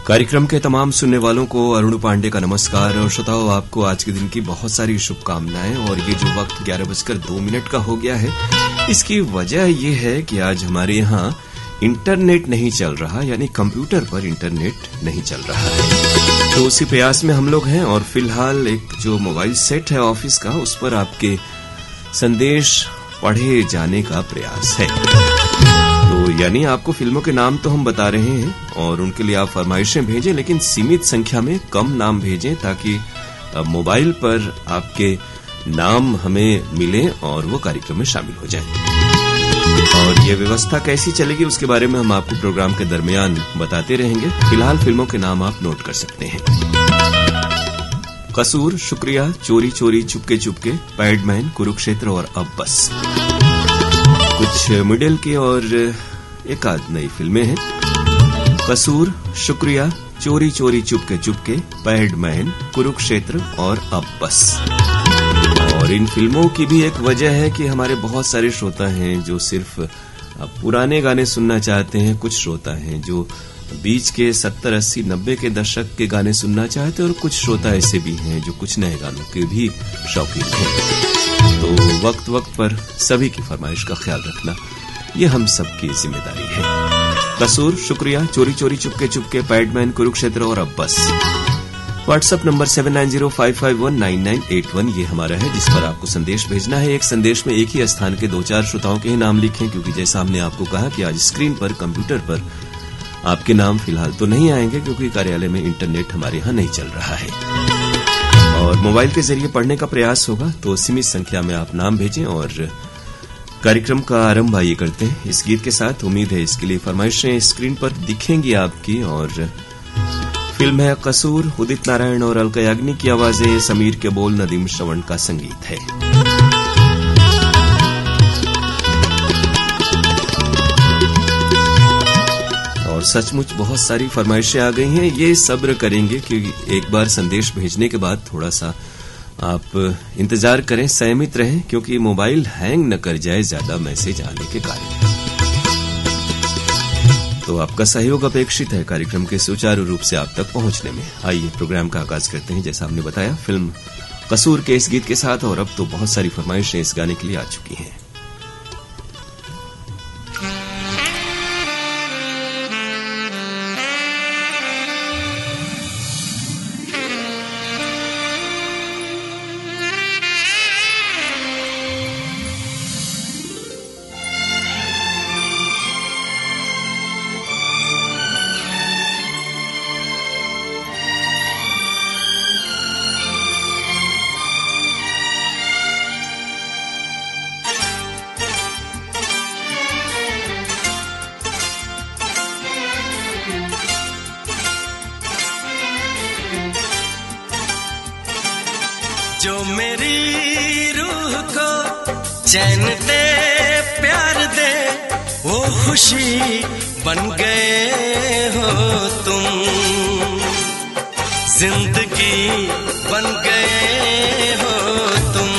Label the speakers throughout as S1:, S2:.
S1: कार्यक्रम के तमाम सुनने वालों को अरुण पांडे का नमस्कार। और श्रोताओं, आपको आज के दिन की बहुत सारी शुभकामनाएं। और ये जो वक्त 11:02 का हो गया है, इसकी वजह यह है कि आज हमारे यहाँ इंटरनेट नहीं चल रहा, यानी कंप्यूटर पर इंटरनेट नहीं चल रहा है। तो उसी प्रयास में हम लोग हैं और फिलहाल एक जो मोबाइल सेट है ऑफिस का, उस पर आपके संदेश पढ़े जाने का प्रयास है। तो यानी आपको फिल्मों के नाम तो हम बता रहे हैं और उनके लिए आप फरमाइशें भेजें, लेकिन सीमित संख्या में कम नाम भेजें ताकि मोबाइल पर आपके नाम हमें मिले और वो कार्यक्रम में शामिल हो जाएं। और ये व्यवस्था कैसी चलेगी उसके बारे में हम आपको प्रोग्राम के दरमियान बताते रहेंगे। फिलहाल फिल्मों के नाम आप नोट कर सकते हैं। कसूर, शुक्रिया, चोरी चोरी, चुपके चुपके, पैडमैन, कुरुक्षेत्र और अब बस। कुछ मिडिल की और एक आध नई फिल्में हैं। कसूर, शुक्रिया, चोरी चोरी, चुपके चुपके, पैडमैन, कुरुक्षेत्र और अब बस। और इन फिल्मों की भी एक वजह है कि हमारे बहुत सारे श्रोता हैं जो सिर्फ पुराने गाने सुनना चाहते हैं, कुछ श्रोता हैं जो बीच के 70, 80, 90 के दशक के गाने सुनना चाहते हैं और कुछ श्रोता ऐसे भी हैं जो कुछ नए गानों के भी शौकीन हैं। तो वक्त वक्त पर सभी की फरमाइश का ख्याल रखना ये हम सबकी जिम्मेदारी है। कसूर, शुक्रिया, चोरी चोरी, चुपके चुपके, पैडमैन, कुरुक्षेत्र और अब बस। व्हाट्सएप नंबर 7905519981 ये हमारा है, जिस पर आपको संदेश भेजना है। एक संदेश में एक ही स्थान के 2-4 श्रोताओं के ही नाम लिखें, क्योंकि जैसा हमने आपको कहा कि आज स्क्रीन पर कंप्यूटर पर आपके नाम फिलहाल तो नहीं आएंगे, क्योंकि कार्यालय में इंटरनेट हमारे यहाँ नहीं चल रहा है। और मोबाइल के जरिए पढ़ने का प्रयास होगा, तो सीमित संख्या में आप नाम भेजें। और कार्यक्रम का आरंभ आइए करते हैं इस गीत के साथ। उम्मीद है इसके लिए फरमाइशें स्क्रीन पर दिखेंगी आपकी। और फिल्म है कसूर, उदित नारायण और अलका याग्निक की आवाजें, समीर के बोल, नदीम श्रवण का संगीत है। और सचमुच बहुत सारी फरमाइशें आ गई हैं। ये सब्र करेंगे कि एक बार संदेश भेजने के बाद थोड़ा सा आप इंतजार करें, संयमित रहें, क्योंकि मोबाइल हैंग न कर जाए ज्यादा मैसेज आने के कारण। तो आपका सहयोग अपेक्षित है कार्यक्रम के सुचारू रूप से आप तक पहुंचने में। आइए प्रोग्राम का आगाज करते हैं। जैसा हमने बताया, फिल्म कसूर के इस गीत के साथ। और अब तो बहुत सारी फरमाइशें इस गाने के लिए आ चुकी हैं।
S2: जो मेरी रूह को चैन दे, प्यार दे, वो खुशी बन गए हो तुम। जिंदगी बन गए हो तुम,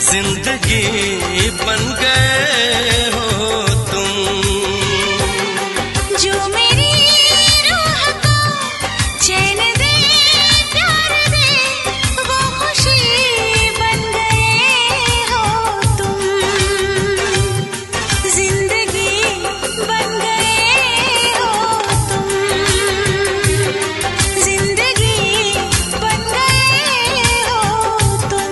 S2: जिंदगी बन गए हो तुम।
S3: जो मेरी रूह को चैन दे, प्यार दे, वो खुशी बन गए हो तुम। जिंदगी बन गए हो तुम, जिंदगी बन गए हो तुम।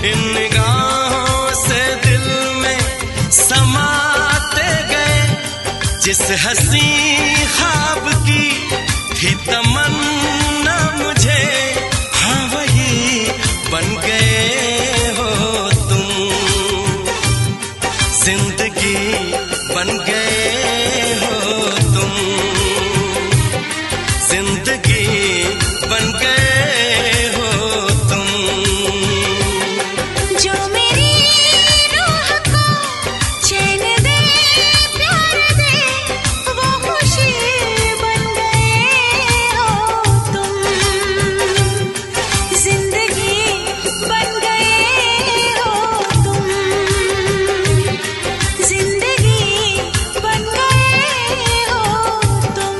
S2: इन निगाहों से दिल में समाते गए। जिस हंसी ख्वाब की थी तमन्ना मुझे, हाँ वही बन गए हो तुम। जिंदगी बन गए हो तुम, जिंदगी बन गए हो तुम।
S3: जो मेरी रूह को चैन दे, प्यार दे, वो खुशी बन गए हो तुम। जिंदगी बन गए हो तुम, जिंदगी बन गए हो तुम।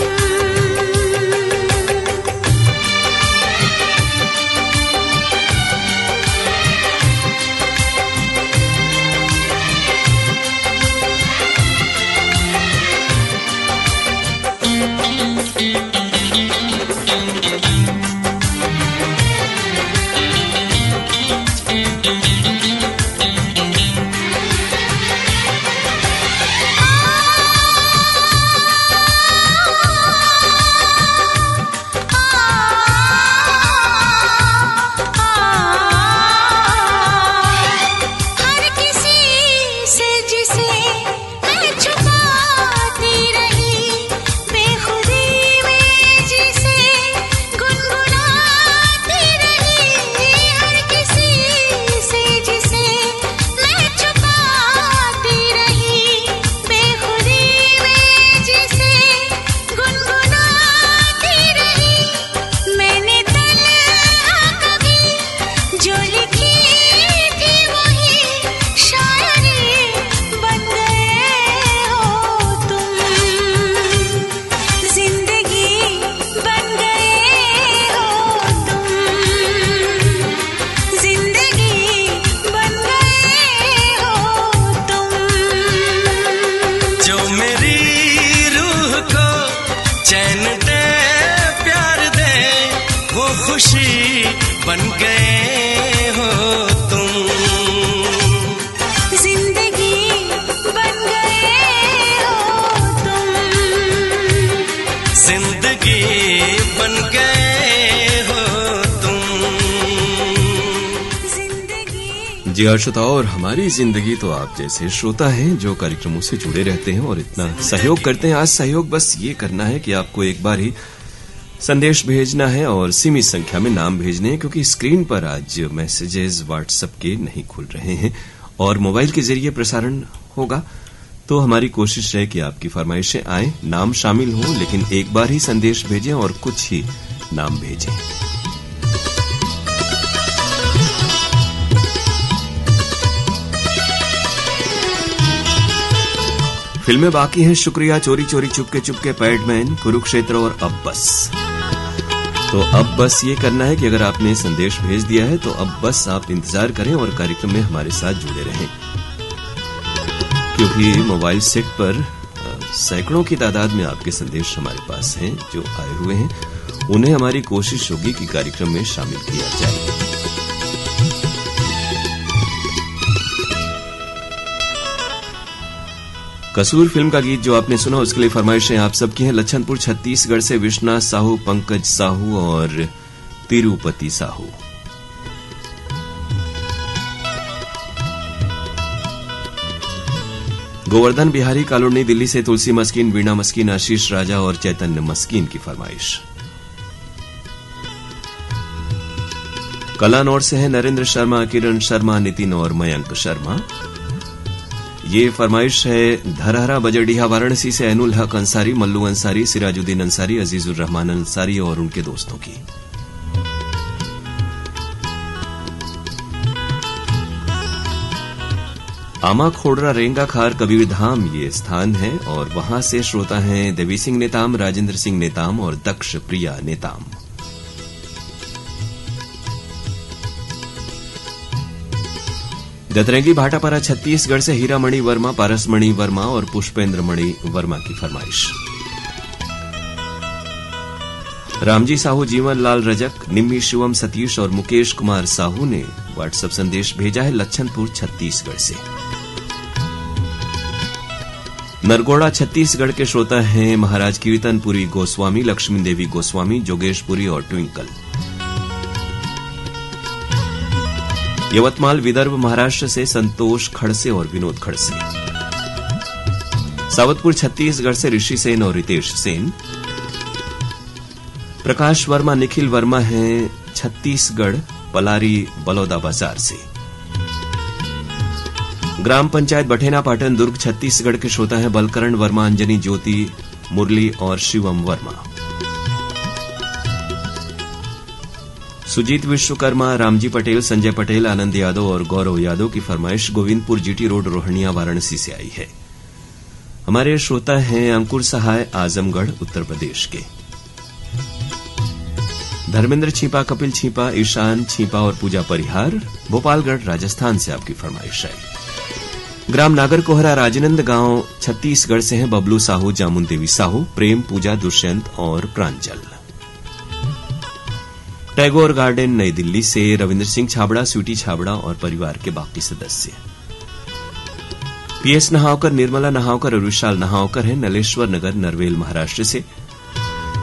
S3: हर किसी से जिसे मैं छुपाती रही, बेखुदी में जिसे गुनगुनाती रही। हर किसी से जिसे मैं छुपाती रही, बेखुदी में जिसे गुनगुनाती रही। मैंने तन्हा कभी जो लिखी थी वही शायरी बन गए हो तुम। जिंदगी बन गए हो तुम, जिंदगी बन गए हो तुम।
S2: जो मेरी रूह को चैन दे, प्यार दे, वो खुशी बन गए हो तुम।
S3: जिंदगी बन गए हो तुम,
S2: जिंदगी बन गए हो तुम।
S3: जिंदगी।
S1: जी हाँ श्रोताओं, और हमारी जिंदगी तो आप जैसे श्रोता हैं जो कार्यक्रमों से जुड़े रहते हैं और इतना सहयोग करते हैं। आज सहयोग बस ये करना है कि आपको एक बार ही संदेश भेजना है और सीमित संख्या में नाम भेजने हैं, क्योंकि स्क्रीन पर आज मैसेजेस व्हाट्सएप के नहीं खुल रहे हैं और मोबाइल के जरिए प्रसारण होगा। तो हमारी कोशिश है कि आपकी फरमाइशें आए, नाम शामिल हो, लेकिन एक बार ही संदेश भेजें और कुछ ही नाम भेजें। फिल्में बाकी हैं, शुक्रिया, चोरी चोरी, चुपके चुपके, पैडमैन, कुरुक्षेत्र और अब बस। तो अब बस ये करना है कि अगर आपने संदेश भेज दिया है तो अब बस आप इंतजार करें और कार्यक्रम में हमारे साथ जुड़े रहें, क्योंकि मोबाइल सेट पर सैकड़ों की तादाद में आपके संदेश हमारे पास हैं जो आए हुए हैं। उन्हें हमारी कोशिश होगी कि कार्यक्रम में शामिल किया जाए। कसूर फिल्म का गीत जो आपने सुना उसके लिए फरमाइशें आप सबकी हैं। लच्छनपुर छत्तीसगढ़ से विश्वनाथ साहू, पंकज साहू और तिरुपति साहू। गोवर्धन बिहारी कॉलोनी दिल्ली से तुलसी मस्कीन, वीणा मस्कीन, आशीष राजा और चैतन्य मस्कीन की फरमाइश। कलानौर से है नरेंद्र शर्मा, किरण शर्मा, नितिन और मयंक शर्मा। ये फरमाइश है धरहरा बजड़िया वाराणसी से ऐनुल हक अंसारी, मल्लू अंसारी, सिराजुद्दीन अंसारी, अजीजुर रहमान अंसारी और उनके दोस्तों की। आमा खोडरा रेंगा खार कबीर धाम ये स्थान है और वहां से श्रोता हैं देवी सिंह नेताम, राजेंद्र सिंह नेताम और दक्ष प्रिया नेताम। दतरंगी भाटापारा छत्तीसगढ़ से हीरामणि वर्मा, पारसमणि वर्मा और पुष्पेंद्र मणि वर्मा की फरमाइश। रामजी साहू, जीवन लाल रजक, निम्मी शिवम, सतीश और मुकेश कुमार साहू ने व्हाट्सएप संदेश भेजा है लच्छनपुर छत्तीसगढ़ से। नरगोड़ा छत्तीसगढ़ के श्रोता हैं महाराज कीर्तनपुरी गोस्वामी, लक्ष्मी देवी गोस्वामी, जोगेशपुरी और ट्विंकल। यवतमाल विदर्भ महाराष्ट्र से संतोष खड़से और विनोद खड़से। सावतपुर छत्तीसगढ़ से ऋषि सेन और रितेश सेन। प्रकाश वर्मा, निखिल वर्मा हैं छत्तीसगढ़ पलारी बलौदा बाजार से। ग्राम पंचायत बठेना पाटन दुर्ग छत्तीसगढ़ के श्रोता हैं बलकरण वर्मा, अंजनी ज्योति, मुरली और शिवम वर्मा। सुजीत विश्वकर्मा, रामजी पटेल, संजय पटेल, आनंद यादव और गौरव यादव की फरमाइश गोविंदपुर जीटी रोड, रोहनिया, वाराणसी से आई है। हमारे श्रोता हैं अंकुर सहाय, आजमगढ़ उत्तर प्रदेश के। धर्मेंद्र छीपा, कपिल छीपा, ईशान छीपा और पूजा परिहार भोपालगढ़ राजस्थान से आपकी फरमाइश आई। ग्राम नागर कोहरा, राजनंद गांव छत्तीसगढ़ से हैं बबलू साहू, जामुन देवी साहू, प्रेम, पूजा, दुष्यंत और प्रांजल। टैगोर गार्डन नई दिल्ली से रविंद्र सिंह छाबड़ा, स्वीटी छाबड़ा और परिवार के बाकी सदस्य। पीएस नहावकर, निर्मला नहावकर और विशाल नहावकर हैं नलेश्वर नगर, नरवेल, महाराष्ट्र से।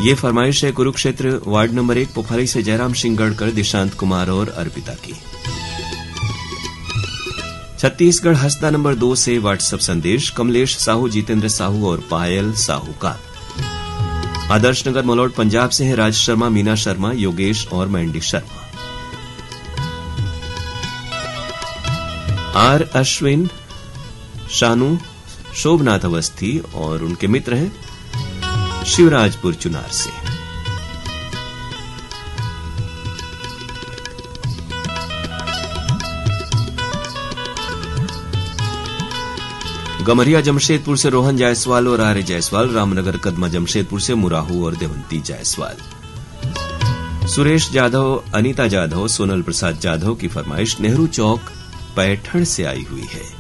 S1: ये फरमाइश है कुरुक्षेत्र वार्ड नंबर 1 पोखरी से जयराम सिंह गढ़कर, दिशांत कुमार और अर्पिता की। छत्तीसगढ़ हसदा नंबर 2 से व्हाट्सएप संदेश कमलेश साहू, जितेंद्र साहू और पायल साहू का। आदर्श नगर मलौट पंजाब से है राज शर्मा, मीना शर्मा, योगेश और मैंडी शर्मा। आर अश्विन, शानू, शोभनाथ अवस्थी और उनके मित्र हैं शिवराजपुर चुनार से। गमरिया जमशेदपुर से रोहन जायसवाल और आर्य जायसवाल, रामनगर कदमा जमशेदपुर से मुराहू और देवंती जायसवाल। सुरेश जाधव, अनीता जाधव, सोनल प्रसाद जाधव की फरमाइश नेहरू चौक पैठण से आई हुई है।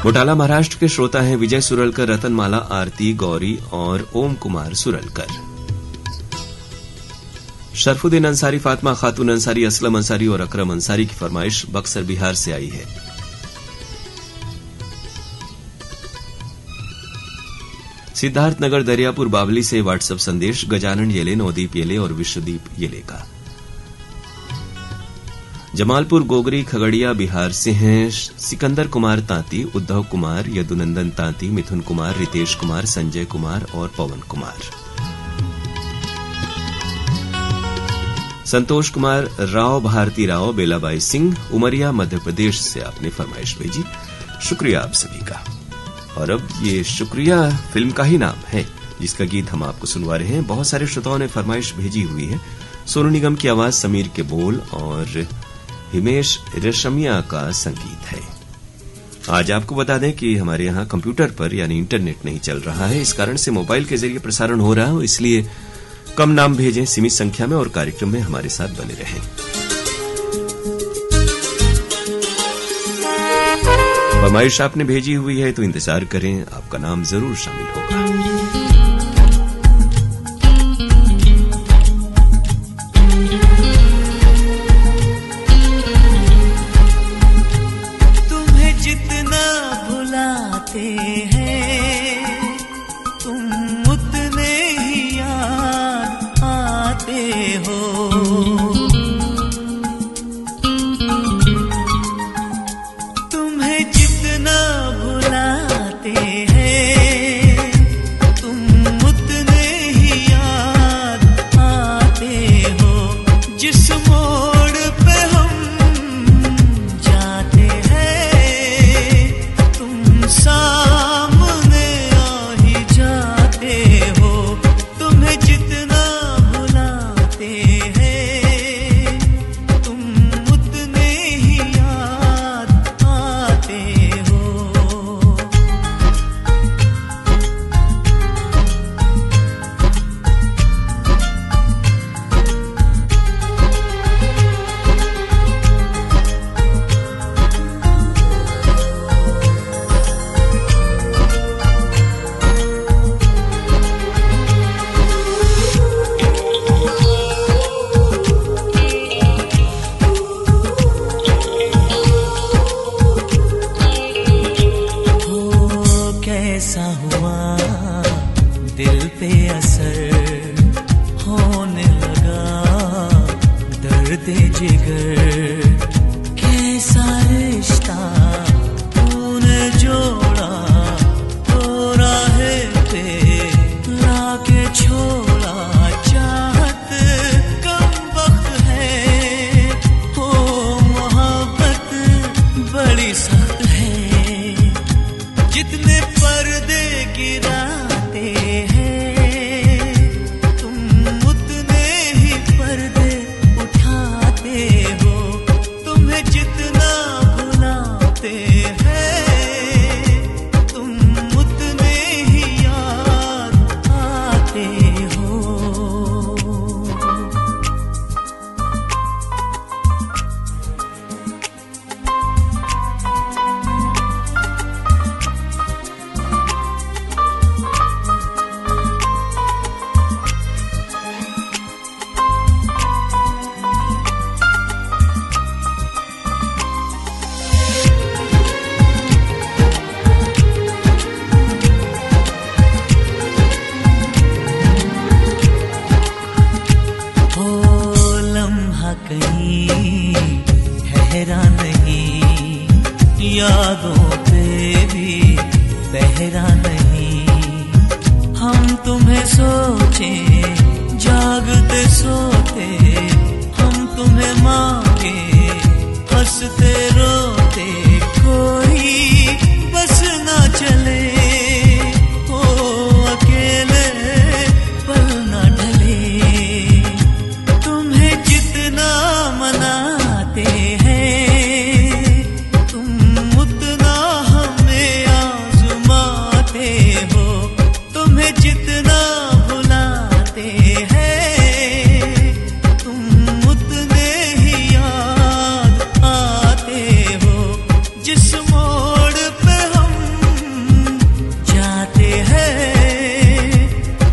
S1: घोटाला महाराष्ट्र के श्रोता हैं विजय सुरलकर, रतनमाला, आरती, गौरी और ओम कुमार सुरलकर। शरफुद्दीन अंसारी, फातिमा खातून अंसारी, असलम अंसारी और अकरम अंसारी की फरमाइश बक्सर बिहार से आई है। सिद्धार्थनगर दरियापुर बावली से व्हाट्सएप संदेश गजानन येले, नवदीप येले और विश्वदीप येले का। जमालपुर गोगरी खगड़िया बिहार से हैं सिकंदर कुमार तांती, उद्धव कुमार, यदुनंदन तांती, मिथुन कुमार, रितेश कुमार, संजय कुमार और पवन कुमार। संतोष कुमार, राव भारती राव, बेलाबाई सिंह, उमरिया मध्य प्रदेश से आपने फरमाइश भेजी। शुक्रिया आप सभी का। और अब ये शुक्रिया फिल्म का ही नाम है जिसका गीत हम आपको सुनवा रहे हैं। बहुत सारे श्रोताओं ने फरमाइश भेजी हुई है। सोनू निगम की आवाज, समीर के बोल और हिमेश रेशमिया का संगीत है। आज आपको बता दें कि हमारे यहाँ कंप्यूटर पर यानी इंटरनेट नहीं चल रहा है, इस कारण से मोबाइल के जरिए प्रसारण हो रहा है, इसलिए कम नाम भेजें, सीमित संख्या में, और कार्यक्रम में हमारे साथ बने रहें। फरमाइश आपने भेजी हुई है तो इंतजार करें, आपका नाम जरूर शामिल होगा।
S2: तुम्हें जितना भुलाते हैं तुम उतने ही याद आते हो। भुलाते हैं बड़ी सख्त है, जितने पर्दे गिराते हैं तुम उतने ही पर्दे उठाते हो। तुम्हें जितना भुलाते हैं तुम उतने ही याद आते हो। कहीं ठहरा नहीं, यादों पे भी पहरा नहीं। हम तुम्हें सोचे जागते सोते, हम तुम्हें मांगे हंसते रोते। कोई बस ना चले ओ अकेले पल ना ढले। तुम्हें जितना मनाते हैं तुम उतना हमें आज़माते हो। तुम्हें जितना भुलाते हैं तुम उतने ही याद आते हो। जिस मोड़ पे हम जाते हैं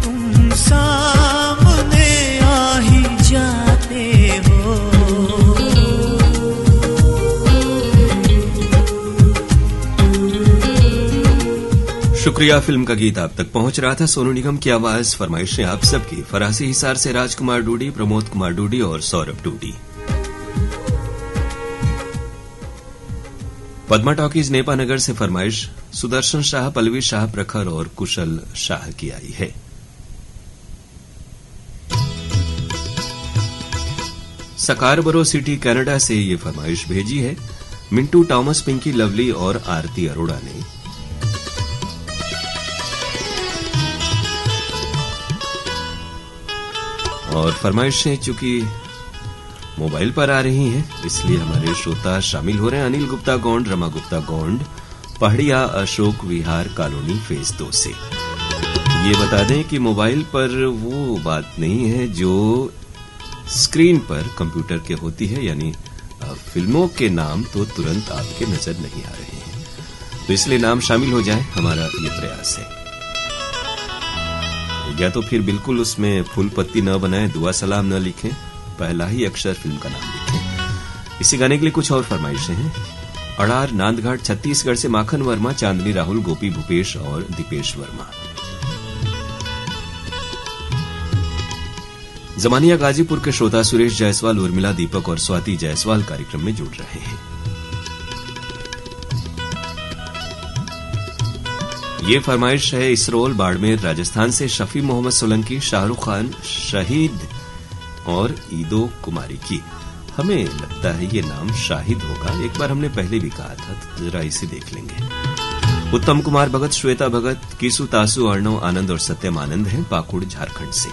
S2: तुम सामने आ ही जाते हो।
S1: शुक्रिया। फिल्म का गीत आप तक पहुंच रहा था सोनू निगम की आवाज। फरमाइशें आप सबकी। फरासी हिसार से राजकुमार डूडी, प्रमोद कुमार डूडी और सौरभ डूडी। पद्मा टॉकीज नेपानगर से फरमाइश सुदर्शन शाह, पल्लवी शाह, प्रखर और कुशल शाह की आई है। सकारबरो सिटी कनाडा से ये फरमाइश भेजी है मिंटू टॉमस, पिंकी लवली और आरती अरोड़ा ने। और फरमाइशें चूंकि मोबाइल पर आ रही हैं, इसलिए हमारे श्रोता शामिल हो रहे हैं। अनिल गुप्ता गोंड, रमा गुप्ता गोंड, पहाड़िया अशोक विहार कॉलोनी फेज 2 से। ये बता दें कि मोबाइल पर वो बात नहीं है जो स्क्रीन पर कंप्यूटर के होती है, यानी फिल्मों के नाम तो तुरंत आपके नजर नहीं आ रहे हैं, तो इसलिए नाम शामिल हो जाए, हमारा ये प्रयास है। या तो फिर बिल्कुल उसमें फूल पत्ती न बनाएं, दुआ सलाम न लिखें, पहला ही अक्षर फिल्म का नाम लिखें। इसी गाने के लिए कुछ और फरमाइशें हैं। अड़ार नांदघाट छत्तीसगढ़ से माखन वर्मा, चांदनी राहुल, गोपी भूपेश और दीपेश वर्मा। जमानिया गाजीपुर के श्रोता सुरेश जायसवाल, उर्मिला, दीपक और स्वाति जायसवाल कार्यक्रम में जुड़ रहे हैं। ये फरमाइश है इसरोल बाड़मेर राजस्थान से शफी मोहम्मद सोलंकी, शाहरुख खान, शहीद और ईदो कुमारी की। हमें लगता है ये नाम शाहिद होगा, एक बार हमने पहले भी कहा था, तो जरा इसे देख लेंगे। उत्तम कुमार भगत, श्वेता भगत, कीसु तासु, अर्णव आनंद और सत्यम आनंद हैं पाकुड़ झारखंड से।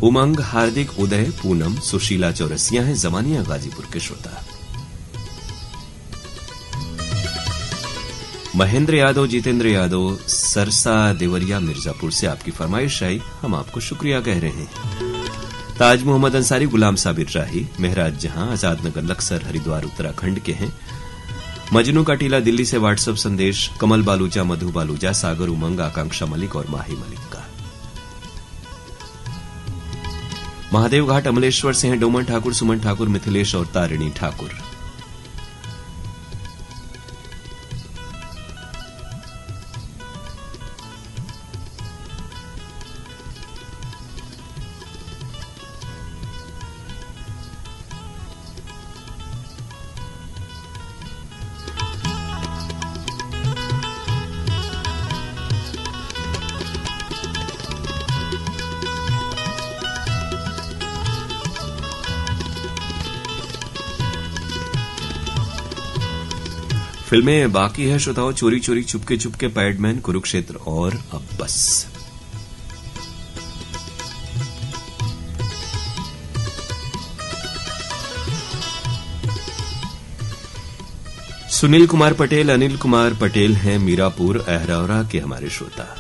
S1: उमंग, हार्दिक, उदय, पूनम, सुशीला चौरसिया हैं जमानिया गाजीपुर के श्रोता। महेंद्र यादव, जितेंद्र यादव, सरसा देवरिया मिर्जापुर से आपकी फरमाइश आई, हम आपको शुक्रिया कह रहे हैं। ताज मोहम्मद अंसारी, गुलाम साबिर राही, मेहराज जहां, आजाद नगर लक्सर हरिद्वार उत्तराखंड के हैं। मजनू का टीला दिल्ली से व्हाट्सएप संदेश, कमल बालूजा, मधु बालूजा, सागर उमंग, आकांक्षा मलिक और माही मलिक का। महादेव घाट अमलेश्वर से हैं डोमन ठाकुर, सुमन ठाकुर, मिथिलेश और तारिणी ठाकुर। फिल्में बाकी है श्रोताओं, चोरी चोरी, चुपके चुपके, पैडमैन, कुरुक्षेत्र और अब बस। सुनील कुमार पटेल, अनिल कुमार पटेल हैं मीरापुर अहरौरा के हमारे श्रोता।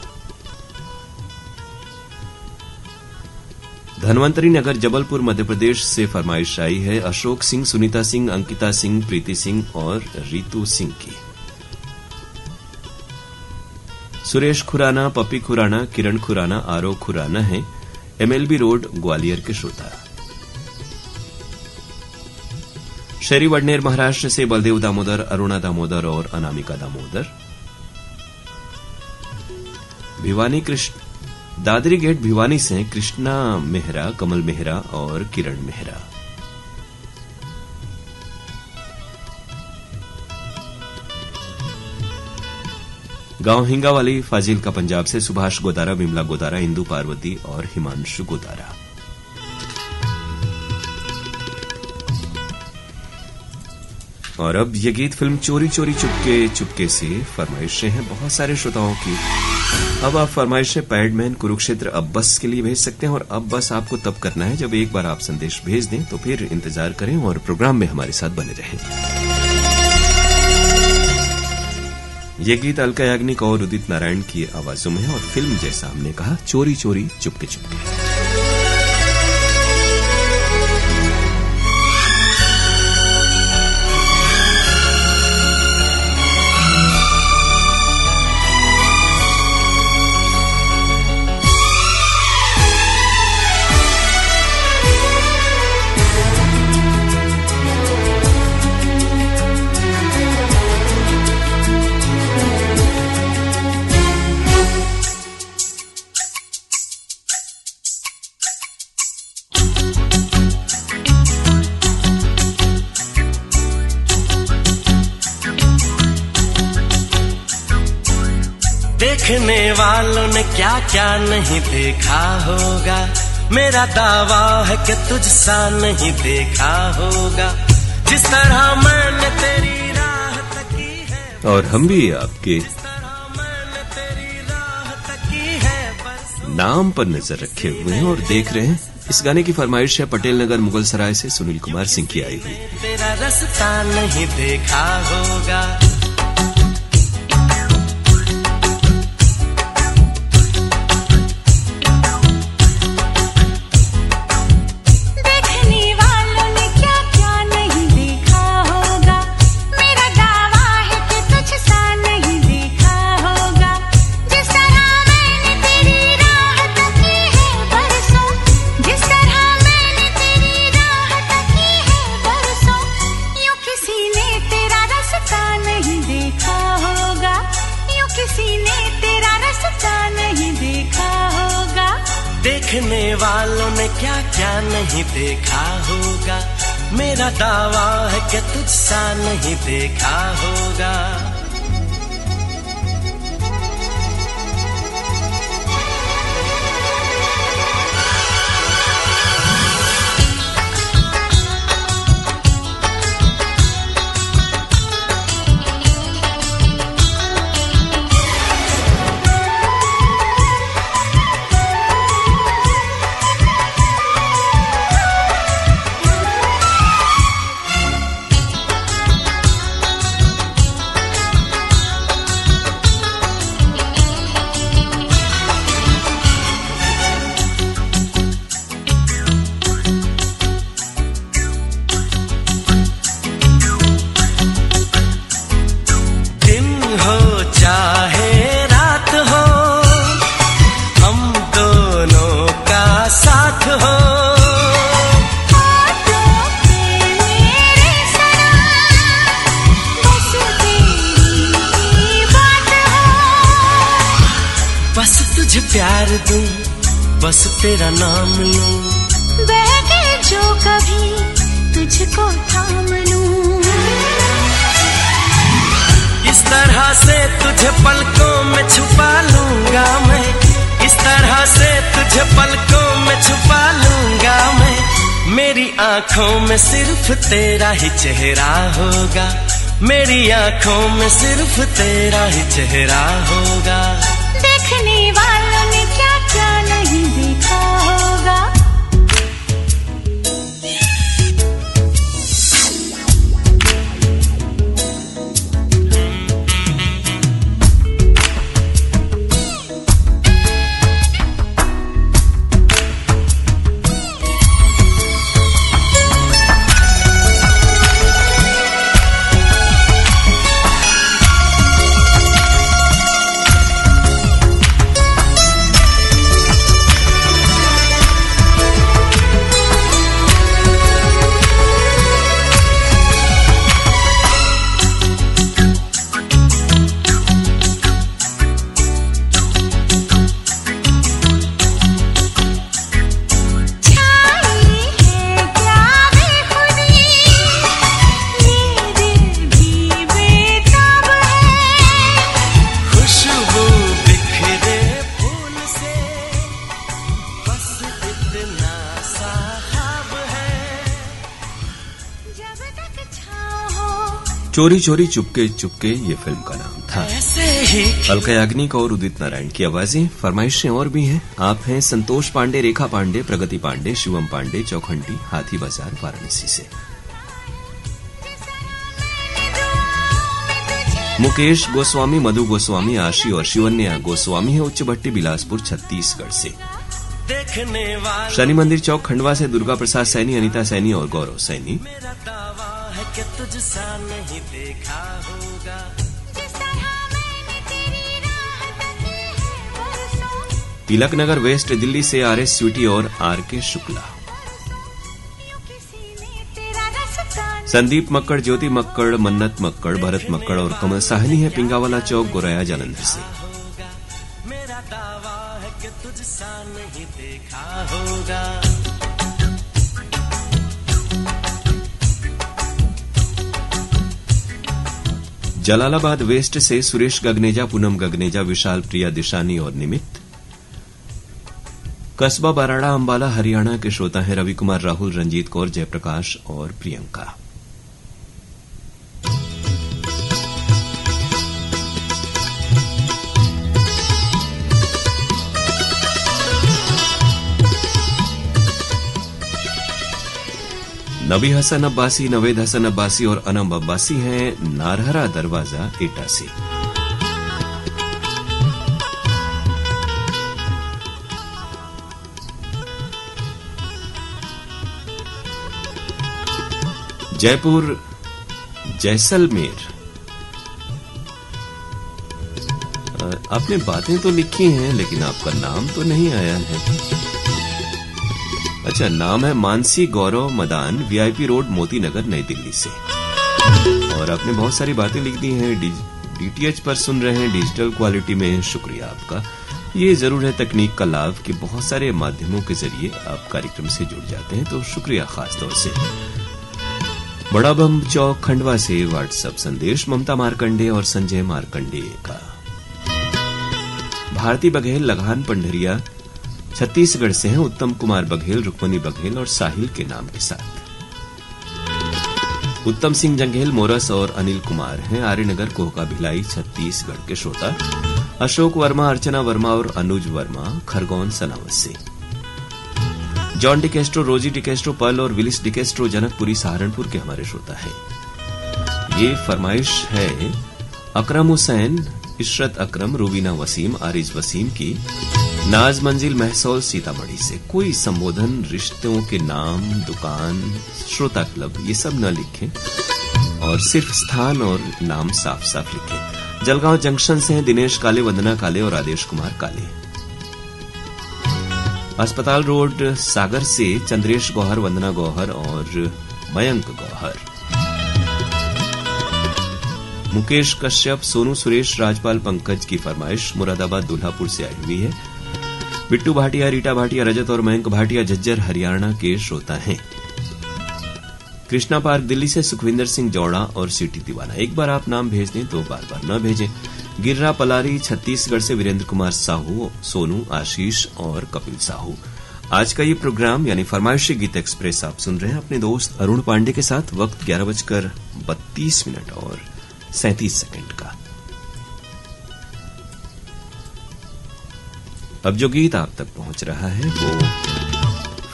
S1: धनवंतरी नगर जबलपुर मध्य प्रदेश से फरमाइश आई है अशोक सिंह, सुनीता सिंह, अंकिता सिंह, प्रीति सिंह और रीतू सिंह की। सुरेश खुराना, पप्पी खुराना, किरण खुराना, आरो खुराना है MLB रोड ग्वालियर के श्रोता। शहरी वडनेर महाराष्ट्र से बलदेव दामोदर, अरुणा दामोदर और अनामिका दामोदर। भिवानी कृष्ण दादरी गेट भिवानी से कृष्णा मेहरा, कमल मेहरा और किरण मेहरा। गांव हिंगावाली फाजिल पंजाब से सुभाष गोदारा, विमला गोदारा, इंदु पार्वती और हिमांशु गोदारा। और अब ये गीत फिल्म चोरी चोरी चुपके चुपके से फरमाइशें हैं बहुत सारे श्रोताओं की। अब आप फरमाइशें पैडमैन, कुरुक्षेत्र, अब बस के लिए भेज सकते हैं। और अब बस आपको तब करना है जब एक बार आप संदेश भेज दें, तो फिर इंतजार करें और प्रोग्राम में हमारे साथ बने रहें। ये गीत अलका याग्निक और उदित नारायण की आवाजों में है और फिल्म जैसा हमने कहा चोरी चोरी चुपके चुपके।
S4: देखने वालों ने क्या क्या नहीं देखा होगा, मेरा दावा है कि तुझसा नहीं देखा होगा। जिस तरह मैंने तेरी राह तकी है,
S1: और हम भी आपके नाम पर नजर रखे हुए हैं और देख रहे हैं। इस गाने की फरमाइश है पटेल नगर मुगल सराय से सुनील कुमार सिंह की आई हुई।
S4: तेरा रास्ता नहीं देखा होगा। देखने वालों ने क्या क्या नहीं देखा होगा, मेरा दावा है कि तुझसा नहीं देखा होगा। प्यार दूं, बस तेरा नाम लूं,
S3: बहके जो कभी तुझको थाम लूं।
S4: इस तरह से तुझे पलकों में छुपा लूंगा मैं, इस तरह से तुझे पलकों में छुपा लूंगा मैं। मेरी आंखों में सिर्फ तेरा ही चेहरा होगा, मेरी आंखों में सिर्फ तेरा ही चेहरा होगा।
S3: देखने वालों ने क्या क्या नहीं देखा होगा।
S1: चोरी चोरी चुपके चुपके ये फिल्म का नाम था। अलका याग्निक और उदित नारायण की आवाजें। फरमाइशें और भी हैं। आप हैं संतोष पांडे, रेखा पांडे, प्रगति पांडे, शिवम पांडे, चौखंडी, हाथी बाजार, वाराणसी से। मुकेश गोस्वामी, मधु गोस्वामी, आशी और शिवन्या गोस्वामी है उच्च भट्टी, बिलासपुर, छत्तीसगढ़ से। शनि मंदिर चौक, खंडवा से दुर्गा प्रसाद सैनी, अनीता सैनी और गौरव सैनी।
S4: कि तुझसा नहीं देखा होगा।
S1: तिलक नगर वेस्ट दिल्ली से आरएस स्वीटी और आरके शुक्ला। संदीप मक्कड़, ज्योति मक्कड़, मन्नत मक्कड़, भरत मक्कड़ और कमल साहनी है पिंगावाला चौक, गोराया, जालंधर से।
S4: मेरा दावा है कि तुझसा नहीं देखा होगा।
S1: जलालाबाद वेस्ट से सुरेश गगनेजा, पूनम गगनेजा, विशाल, प्रिया, दिशानी और निमित। कस्बा बराड़ा, अंबाला, हरियाणा के श्रोता हैं रवि कुमार, राहुल, रंजीत कौर, जयप्रकाश और प्रियंका। नबी हसन अब्बासी, नवेद हसन अब्बासी और अनम अब्बासी हैं नारहरा दरवाजा, एटा से। जयपुर जैसलमेर। आपने बातें तो लिखी हैं लेकिन आपका नाम तो नहीं आया है। अच्छा, नाम है मानसी गौरव मदान, वीआईपी रोड, मोती नगर, नई दिल्ली से। और आपने बहुत सारी बातें लिख दी हैं। डीटीएच पर सुन रहे हैं डिजिटल क्वालिटी में, शुक्रिया आपका। ये जरूर है तकनीक का लाभ कि बहुत सारे माध्यमों के जरिए आप कार्यक्रम से जुड़ जाते हैं, तो शुक्रिया खास तौर से। बड़ा बम चौक, खंडवा से व्हाट्सएप संदेश ममता मार्कंडे और संजय मार्कंडे का। भारती बघेल, लगान पंडरिया, छत्तीसगढ़ से हैं उत्तम कुमार बघेल, रुक्मणी बघेल और साहिल के नाम के साथ। उत्तम सिंह जंघेल, मोरस और अनिल कुमार हैं आर्यनगर, कोहका, भिलाई, छत्तीसगढ़ के श्रोता। अशोक वर्मा, अर्चना वर्मा और अनुज वर्मा, खरगोन, सनावत से। जॉन डिकेस्ट्रो, रोजी डिकेस्ट्रो, पल और विलिस डिकेस्ट्रो, जनकपुरी, सहारनपुर के हमारे श्रोता है। ये फरमाइश है अकरम हुसैन, इशरत अकरम, रूबीना वसीम, आरिज वसीम की, नाज मंजिल, महसौल, सीतामढ़ी से। कोई संबोधन, रिश्तों के नाम, दुकान, श्रोता क्लब ये सब न लिखें और सिर्फ स्थान और नाम साफ साफ लिखें। जलगांव जंक्शन से हैं दिनेश काले, वंदना काले और आदेश कुमार काले। अस्पताल रोड सागर से चंद्रेश गौहर, वंदना गौहर और मयंक गौहर। मुकेश कश्यप, सोनू सुरेश, राजपाल पंकज की फरमाइश मुरादाबाद दुल्हापुर से आई हुई है। बिट्टू भाटिया, रीटा भाटिया, रजत और मयंक भाटिया झज्जर हरियाणा के श्रोता हैं। कृष्णा पार्क दिल्ली से सुखविंदर सिंह जौड़ा और सिटी दीवाना। एक बार आप नाम भेज दें तो बार बार न भेजें। गिर्रा पलारी छत्तीसगढ़ से वीरेंद्र कुमार साहू, सोनू, आशीष और कपिल साहू। आज का ये प्रोग्राम यानी फरमाइशी गीत एक्सप्रेस आप सुन रहे हैं अपने दोस्त अरुण पांडे के साथ। वक्त 11:32 और 37 सेकंड का। अब जो गीत आप तक पहुंच रहा है वो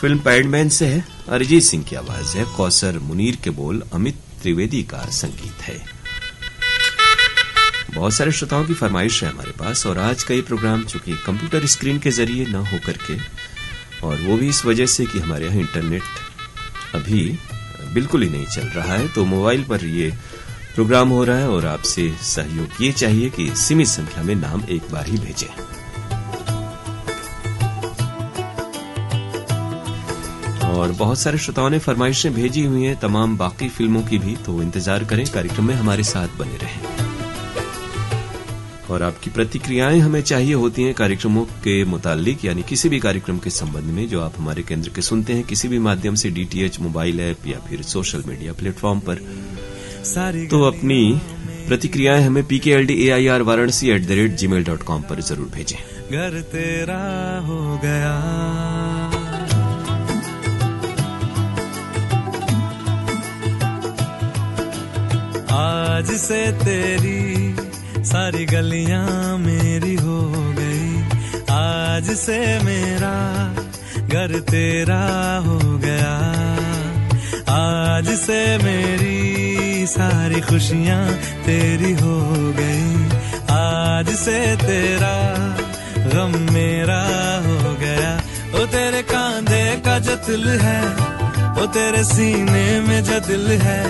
S1: फिल्म पैडमैन से है। अरिजीत सिंह की आवाज है, कौसर मुनीर के बोल, अमित त्रिवेदी का संगीत है। बहुत सारे श्रोताओं की फरमाइश है हमारे पास और आज का ये प्रोग्राम चूंकि कंप्यूटर स्क्रीन के जरिए न होकर के, और वो भी इस वजह से कि हमारे यहाँ इंटरनेट अभी बिल्कुल ही नहीं चल रहा है, तो मोबाइल पर ये प्रोग्राम हो रहा है और आपसे सहयोग ये चाहिए कि सीमित संख्या में नाम एक बार ही भेजें। और बहुत सारे श्रोताओं ने फरमाइशें भेजी हुई हैं तमाम बाकी फिल्मों की भी, तो इंतजार करें, कार्यक्रम में हमारे साथ बने रहें। और आपकी प्रतिक्रियाएं हमें चाहिए होती हैं कार्यक्रमों के मुतालिक, यानी किसी भी कार्यक्रम के संबंध में जो आप हमारे केंद्र के सुनते हैं किसी भी माध्यम से, डीटीएच, मोबाइल ऐप या फिर सोशल मीडिया प्लेटफॉर्म पर, तो अपनी प्रतिक्रियाएं हमें pkldair@varanasi@gmail.com पर जरूर भेजें।
S2: घर तेरा हो गया, आज से तेरी सारी गलियां मेरी हो गई, आज से मेरा घर तेरा हो गया, आज से मेरी सारी खुशियां तेरी हो गई, आज से तेरा गम मेरा हो गया। ओ तेरे कांधे का जो दिल है, ओ तेरे सीने में जो दिल है,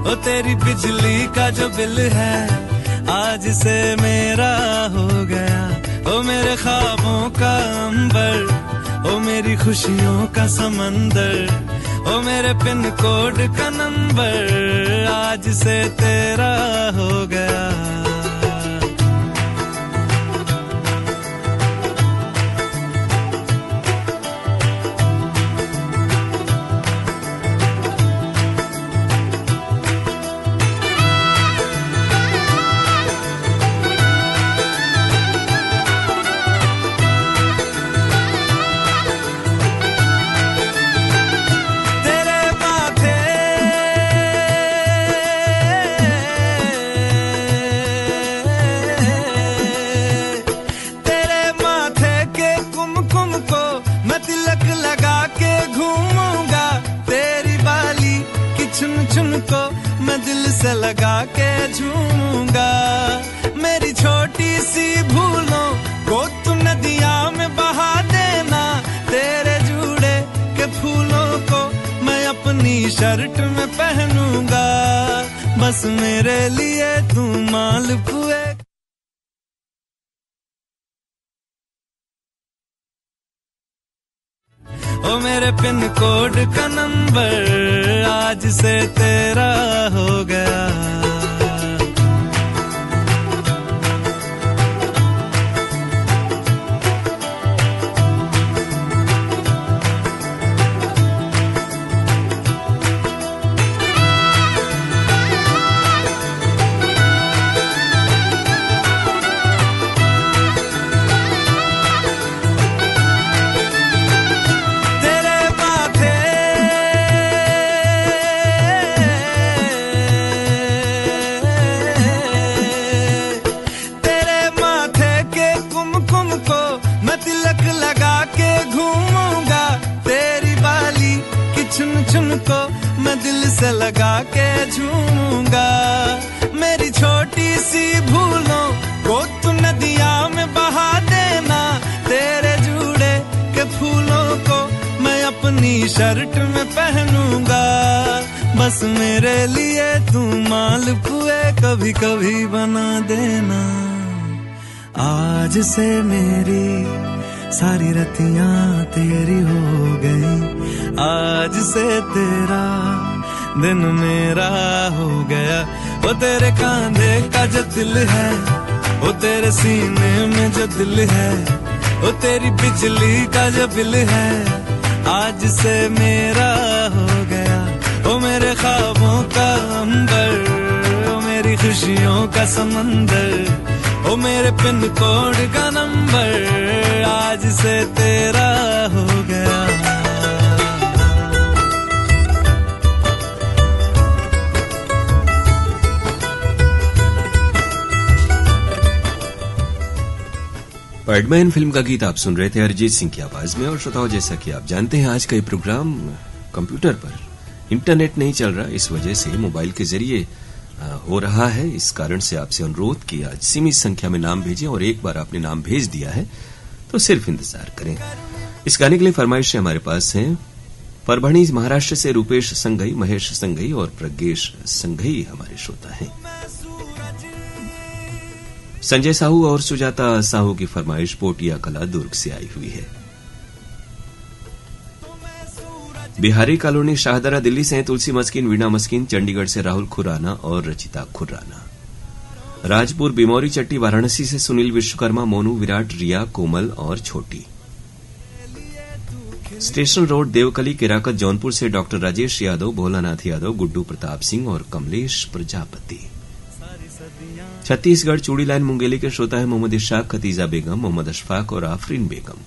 S2: ओ तेरी बिजली का जो बिल है, आज से मेरा हो गया। ओ मेरे ख्वाबों का अंबर, ओ मेरी खुशियों का समंदर, ओ मेरे पिन कोड का नंबर, आज से तेरा हो गया। लगा के झूमूंगा, मेरी छोटी सी भूलों को तू नदिया में बहा देना, तेरे जूड़े के फूलों को मैं अपनी शर्ट में पहनूंगा, बस मेरे लिए तू मालपुए। ओ मेरे पिन कोड का नंबर, आज से तेरा हो गया। को मैं दिल से लगा के झूमूंगा, मेरी छोटी सी भूलों को तू नदिया में बहा देना, तेरे जूड़े के फूलों को मैं अपनी शर्ट में पहनूंगा, बस मेरे लिए तू मालपुए कभी कभी बना देना। आज से मेरी सारी रतियां तेरी हो गई, आज से तेरा दिन मेरा हो गया। वो तेरे कांधे का जो दिल है, वो तेरे सीने में जो दिल है, वो तेरी बिजली का जो बिल है, आज से मेरा हो गया। वो मेरे ख्वाबों का अंबर, वो मेरी खुशियों का समंदर, वो मेरे पिन कोड का नंबर, आज से तेरा हो गया।
S1: पैडमैन फिल्म का गीत आप सुन रहे थे अरिजीत सिंह की आवाज में। और श्रोताओं, जैसा कि आप जानते हैं, आज का ये प्रोग्राम कंप्यूटर पर, इंटरनेट नहीं चल रहा, इस वजह से मोबाइल के जरिए हो रहा है। इस कारण से आपसे अनुरोध कि आज सीमित संख्या में नाम भेजें, और एक बार आपने नाम भेज दिया है तो सिर्फ इंतजार करें। इस गाने के लिए फरमाइशें हमारे पास हैं। परभणी महाराष्ट्र से रूपेश संघई, महेश संघई और प्रज्ञेश संघई हमारे श्रोता हैं। संजय साहू और सुजाता साहू की फरमाइश पोटिया कला दुर्ग से आई हुई है। बिहारी कॉलोनी शाहदरा दिल्ली से तुलसी मस्किन, वीणा मस्किन, चंडीगढ़ से राहुल खुराना और रचिता खुराना, राजपुर बिमौरी चट्टी वाराणसी से सुनील विश्वकर्मा, मोनू विराट, रिया, कोमल और छोटी, स्टेशन रोड देवकली केराकत जौनपुर से डॉक्टर राजेश यादव, भोलानाथ यादव, गुड्डू प्रताप सिंह और कमलेश प्रजापति। छत्तीसगढ़ चूड़ी लाइन मुंगेली के श्रोता है मोहम्मद इशाक, खतीजा बेगम, मोहम्मद अशफाक और आफरीन बेगम।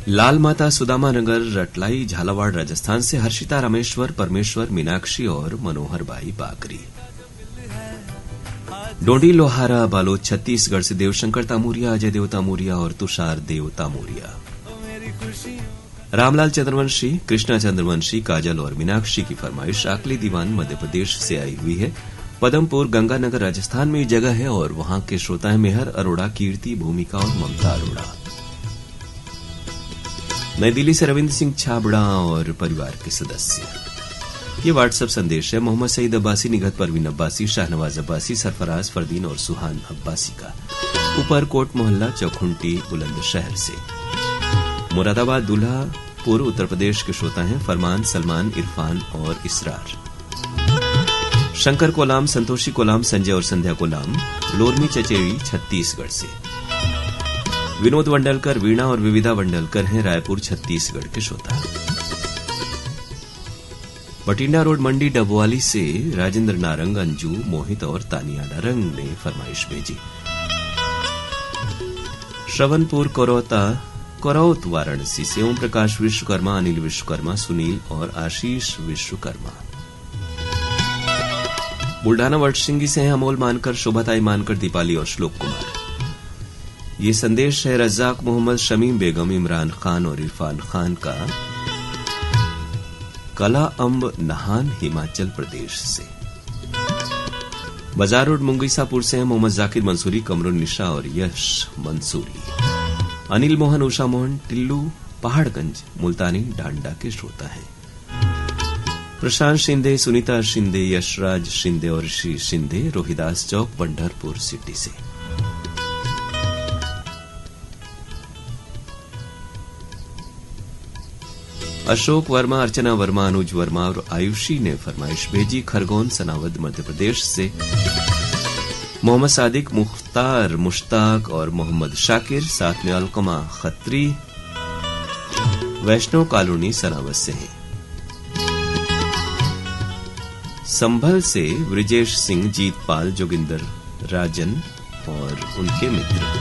S1: लाल माता सुदामा नगर रटलाई झालावाड़ राजस्थान से हर्षिता रामेश्वर, परमेश्वर, मीनाक्षी और मनोहर बाई बाकरी। डोंडी लोहारा बालोद छत्तीसगढ़ से देवशंकर तामूरिया, अजय देव तामूरिया और तुषार देव तामूरिया। रामलाल चंद्रवंशी, कृष्णा चंद्रवंशी, काजल और मीनाक्षी की फरमाइश आकली दीवान मध्य प्रदेश से आई हुई है। पदमपुर गंगानगर राजस्थान में जगह है और वहां के श्रोता है मेहर अरोड़ा, कीर्ति, भूमिका और ममता अरोड़ा। नई दिल्ली से रविंद्र सिंह छाबड़ा और परिवार के सदस्य। ये व्हाट्सएप संदेश है मोहम्मद सईद अब्बासी, निगत परवीन अब्बासी, शाहनवाज अब्बासी, सरफराज फरदीन और सुहान अब्बासी का, ऊपरकोट मोहल्ला चौखुंटी बुलंदशहर से। मुरादाबाद दुल्हापुर उत्तर प्रदेश के श्रोता हैं फरमान, सलमान, इरफान और इसरार। शंकर कोलाम, संतोषी कोलाम, संजय और संध्या कोलाम, लोरमी चचेड़ी छत्तीसगढ़ से। विनोद वंडलकर, वीणा और विविधा वंडलकर हैं रायपुर छत्तीसगढ़ के श्रोता। बटिंडा रोड मंडी डबवाली से राजेंद्र नारंग, अंजू, मोहित और तानिया नारंग ने फरमाइश भेजी। श्रवणपुर करौत वाराणसी से ओम प्रकाश विश्वकर्मा, अनिल विश्वकर्मा, सुनील और आशीष विश्वकर्मा। बुल्ढाना वटसिंगी से हैं अमोल मानकर, शोभाताई मानकर, दीपाली और श्लोक कुमार। ये संदेश है रज्जाक मोहम्मद, शमीम बेगम, इमरान खान और इरफान खान का, कला अम्ब नहान हिमाचल प्रदेश से। बाजार रोड मुंगीसापुर से हैं मोहम्मद जाकिर मंसूरी, कमरुन निशा और यश मंसूरी। अनिल मोहन, उषा मोहन, टिल्लू पहाड़गंज मुल्तानी डांडा के श्रोता हैं। प्रशांत शिंदे, सुनीता शिंदे, यशराज शिंदे और ऋषि शिंदे, रोहिदास चौक पंढरपुर सिटी से। अशोक वर्मा, अर्चना वर्मा, अनुज वर्मा और आयुषी ने फरमाइश भेजी खरगोन सनावद मध्य प्रदेश से। मोहम्मद सादिक, मुख्तार, मुश्ताक और मोहम्मद शाकिर, साथ में अलकमा खत्री वैष्णव कॉलोनी सनावद से हैं। संभल से ब्रिजेश सिंह, जीतपाल, जोगिंदर राजन और उनके मित्र।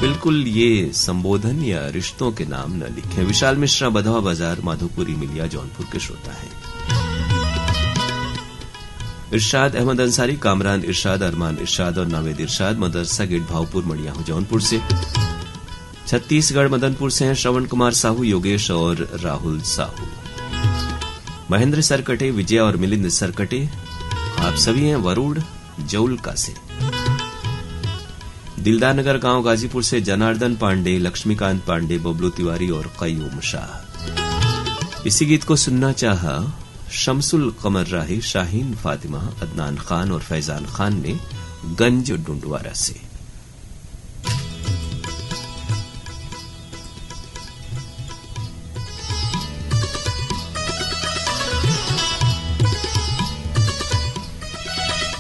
S1: बिल्कुल ये संबोधन या रिश्तों के नाम न लिखें। विशाल मिश्रा, बधवा बाजार, माधोपुरी मिलिया, जौनपुर के श्रोता हैं। इरशाद अहमद अंसारी, कामरान इरशाद, अरमान इरशाद और नावेद इरशाद, मदरसा गेट भावपुर मड़िया जौनपुर से। छत्तीसगढ़ मदनपुर से हैं श्रवण कुमार साहू, योगेश और राहुल साहू। महेंद्र सरकटे, विजय और मिलिंद सरकटे, आप सभी हैं वरुड़ जौलका से। दिलदार नगर गांव गाजीपुर से जनार्दन पांडे, लक्ष्मीकांत पांडे, बबलू तिवारी और कयूम शाह। इसी गीत को सुनना चाहा शमसुल कमर राही, शाहीन फातिमा, अदनान खान और फैजान खान ने गंज डुंडवारा से।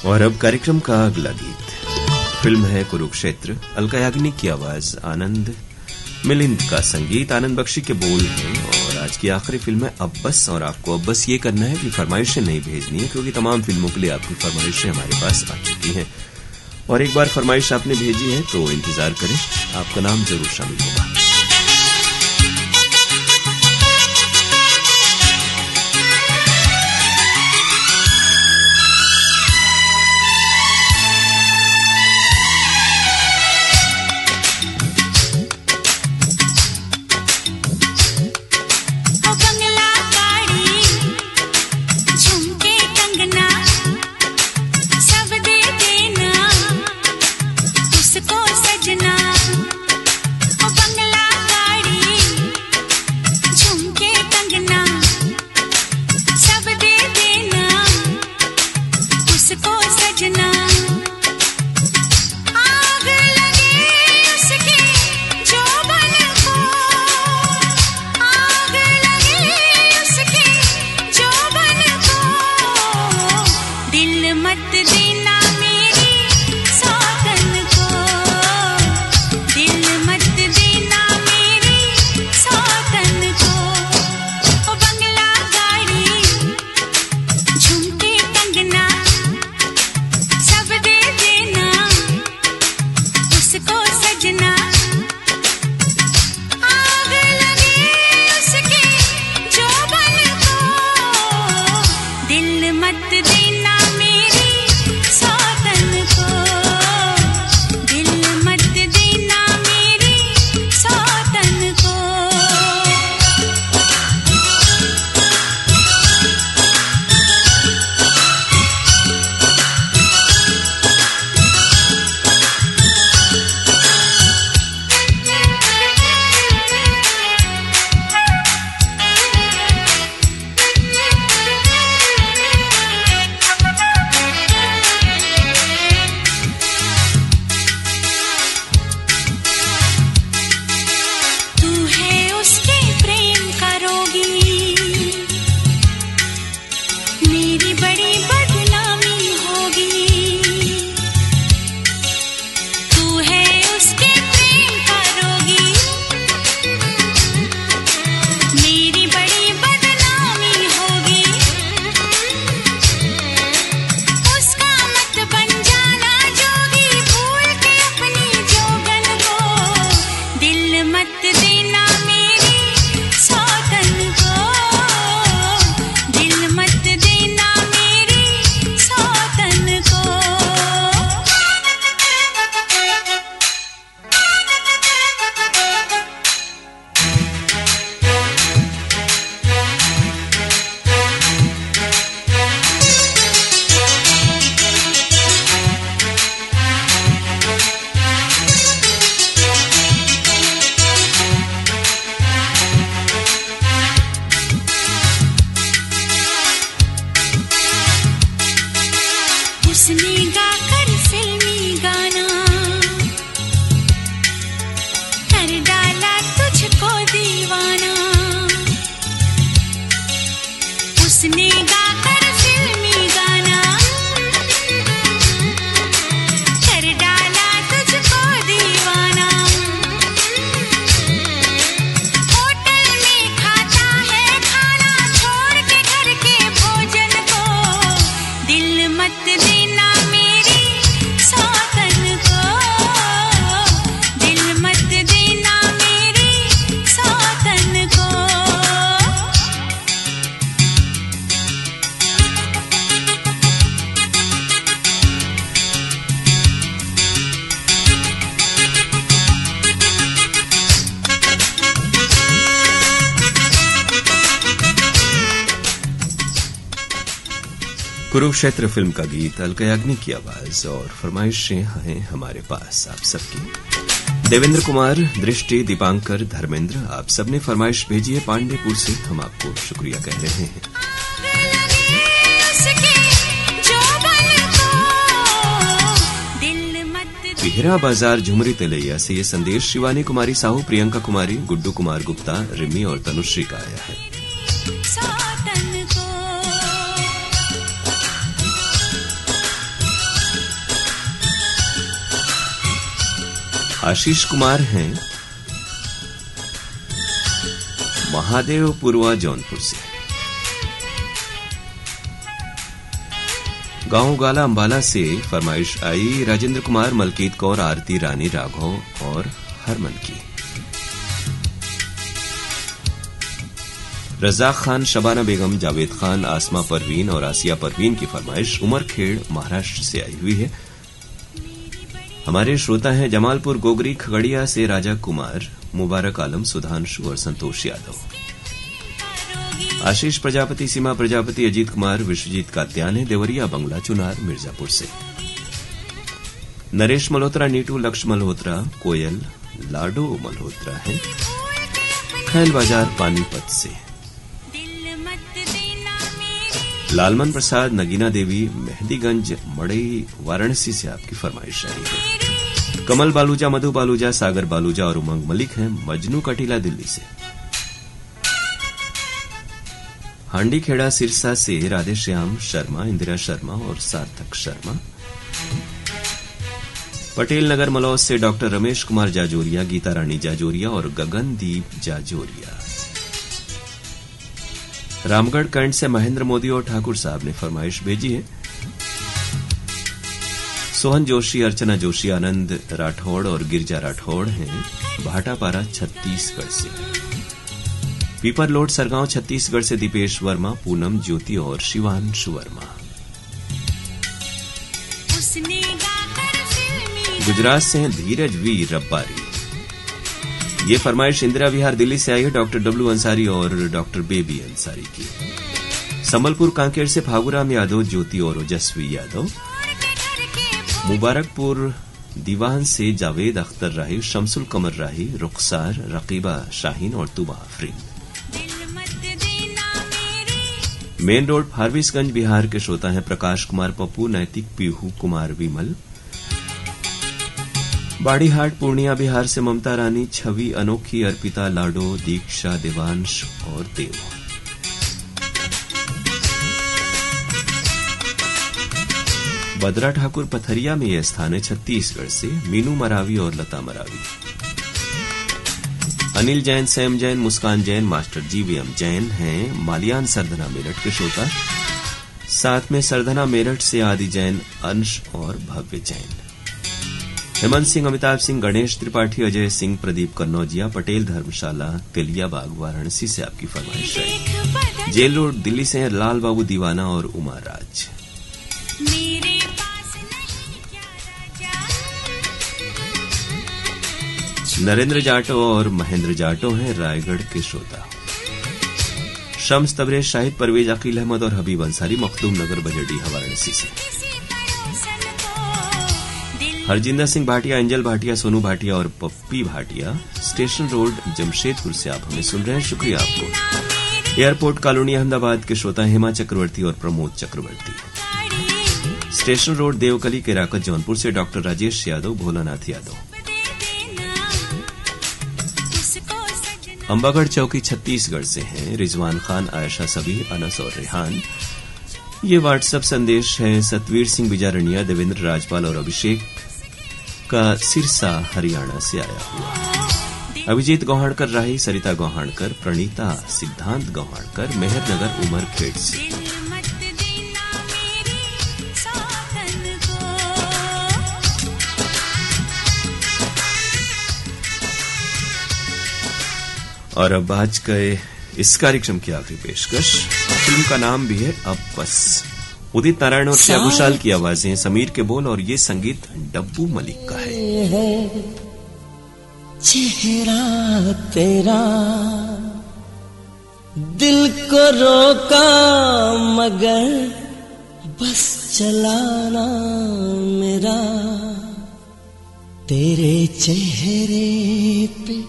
S1: और अब कार्यक्रम का अगला गीत, फिल्म है कुरुक्षेत्र, अलका याग्निक की आवाज, आनंद मिलिंद का संगीत, आनंद बख्शी के बोल हैं। और आज की आखिरी फिल्म है अब बस। और आपको अब बस ये करना है कि फरमाइशें नहीं भेजनी है, क्योंकि तमाम फिल्मों के लिए आपकी फरमाइशें हमारे पास आ चुकी हैं। और एक बार फरमाइश आपने भेजी है तो इंतजार करें, आपका नाम जरूर शामिल होगा। कुरुक्षेत्र फिल्म का गीत अलका याग्निक की आवाज और फरमाइशें हैं हमारे पास आप सबकी। देवेंद्र कुमार, दृष्टि, दीपांकर, धर्मेंद्र, आप सबने फरमाइश भेजी है पांडेपुर से, हम आपको शुक्रिया कह रहे हैं। बिहरा बाजार झुमरी तिलैया से ये संदेश शिवानी कुमारी साहू, प्रियंका कुमारी, गुड्डू कुमार गुप्ता, रिमी और तनुश्री का आया है। आशीष कुमार हैं महादेवपुरवा जौनपुर से। गांव गाला अंबाला से फरमाइश आई राजेंद्र कुमार, मलकीत कौर, आरती रानी, राघव और हरमन की। रजाक खान, शबाना बेगम, जावेद खान, आसमा परवीन और आसिया परवीन की फरमाइश उमरखेड़ महाराष्ट्र से आई हुई है। हमारे श्रोता हैं जमालपुर गोगरी खगड़िया से राजा कुमार, मुबारक आलम, सुधांशु और संतोष यादव। आशीष प्रजापति, सीमा प्रजापति, अजीत कुमार, विश्वजीत कात्याने, देवरिया बंगला चुनार मिर्जापुर से। नरेश मल्होत्रा, नीटू, लक्ष्य मल्होत्रा, कोयल, लाडो मल्होत्रा है खैल बाजार पानीपत से। लालमन प्रसाद, नगीना देवी, मेहंदीगंज मड़ई वाराणसी से आपकी फरमाइश आई है। कमल बालूजा, मधु बालूजा, सागर बालूजा और उमंग मलिक हैं मजनू कटीला दिल्ली से। हांडी खेड़ा सिरसा से राधेश्याम शर्मा, इंदिरा शर्मा और सार्थक शर्मा। पटेल नगर मलौद से डॉक्टर रमेश कुमार जाजोरिया, गीता रानी जाजोरिया और गगनदीप जाजोरिया। रामगढ़ कैंट से महेंद्र मोदी और ठाकुर साहब ने फरमाइश भेजी है। सोहन जोशी, अर्चना जोशी, आनंद राठौड़ और गिरजा राठौड़ हैं भाटापारा छत्तीसगढ़ से। पीपर लोड सरगांव छत्तीसगढ़ से दीपेश वर्मा, पूनम, ज्योति और शिवांशु वर्मा। गुजरात से हैं धीरज वी रब्बारी। ये फरमाइश इंदिरा विहार दिल्ली से आई है डॉक्टर डब्ल्यू अंसारी और डॉक्टर बेबी अंसारी की। संबलपुर कांकेर से फागुराम यादव, ज्योति और ओजस्वी यादव। मुबारकपुर दीवान से जावेद अख्तर राही, शमसुल कमर राही, रुखसार, रकीबा शाहीन और तुबा आफरीन। मेन रोड फारबिसगंज बिहार के श्रोता हैं प्रकाश कुमार पप्पू, नैतिक, पीहू कुमार विमल। बाड़ीहाट पूर्णिया बिहार से ममता रानी, छवि, अनोखी, अर्पिता, लाडो, दीक्षा, देवांश और देव। बद्रा ठाकुर पथरिया में यह स्थान है छत्तीसगढ़ से मीनू मरावी और लता मरावी। अनिल जैन, सैम जैन, मुस्कान जैन, मास्टर जीवीएम जैन हैं मालियान सरधना मेरठ के श्रोता। साथ में सरधना मेरठ से आदि जैन, अंश और भव्य जैन। हेमंत सिंह, अमिताभ सिंह, गणेश त्रिपाठी, अजय सिंह, प्रदीप कन्नौजिया, पटेल धर्मशाला तेलियाबाग वाराणसी से आपकी फरमाइश है। जेल रोड दिल्ली से लाल बाबू दीवाना और उमा राज। नरेंद्र जाटो और महेंद्र जाटो हैं रायगढ़ के श्रोता। शम्स तबरेज, शाहिद परवेज, अकील अहमद और हबीब अंसारी, मखदूम नगर बजड़ीहा वाराणसी से। हरजिंदर सिंह भाटिया, एंजल भाटिया, सोनू भाटिया और पप्पी भाटिया, स्टेशन रोड जमशेदपुर से आप हमें सुन रहे हैं, शुक्रिया आपको। एयरपोर्ट कॉलोनी अहमदाबाद के श्रोता हेमा चक्रवर्ती और प्रमोद चक्रवर्ती। स्टेशन रोड देवकली केराकत जौनपुर से डॉक्टर राजेश यादव, भोलानाथ यादव। अंबागढ़ चौकी छत्तीसगढ़ से हैं रिजवान खान, आयशा सबी, अनस और रेहान। ये व्हाट्सएप संदेश है सतवीर सिंह बिजारनिया, देवेंद्र राजपाल और अभिषेक का सिरसा हरियाणा से आया हुआ। अभिजीत गौहाणकर राही, सरिता गौहाणकर, प्रणीता सिद्धांत गौहाणकर, मेहरनगर उमरखेड़ से। और अब आज के इस कार्यक्रम की आखिरी पेशकश फिल्म का नाम भी है अब बस। उदित नारायण और श्रेया घोषाल की आवाजें, समीर के बोल और ये संगीत डब्बू मलिक का है।
S5: चेहरा तेरा दिल को रोका मगर बस चलाना मेरा तेरे चेहरे पे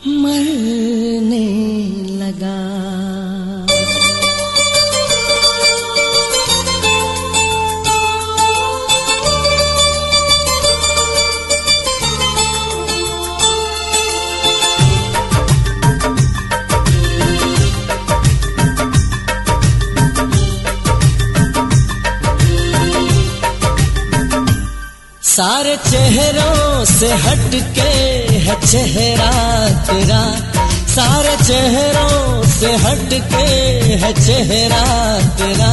S5: मरने लगा। सारे चेहरों से हटके है चेहरा तेरा, सारे चेहरों से हटके है चेहरा तेरा।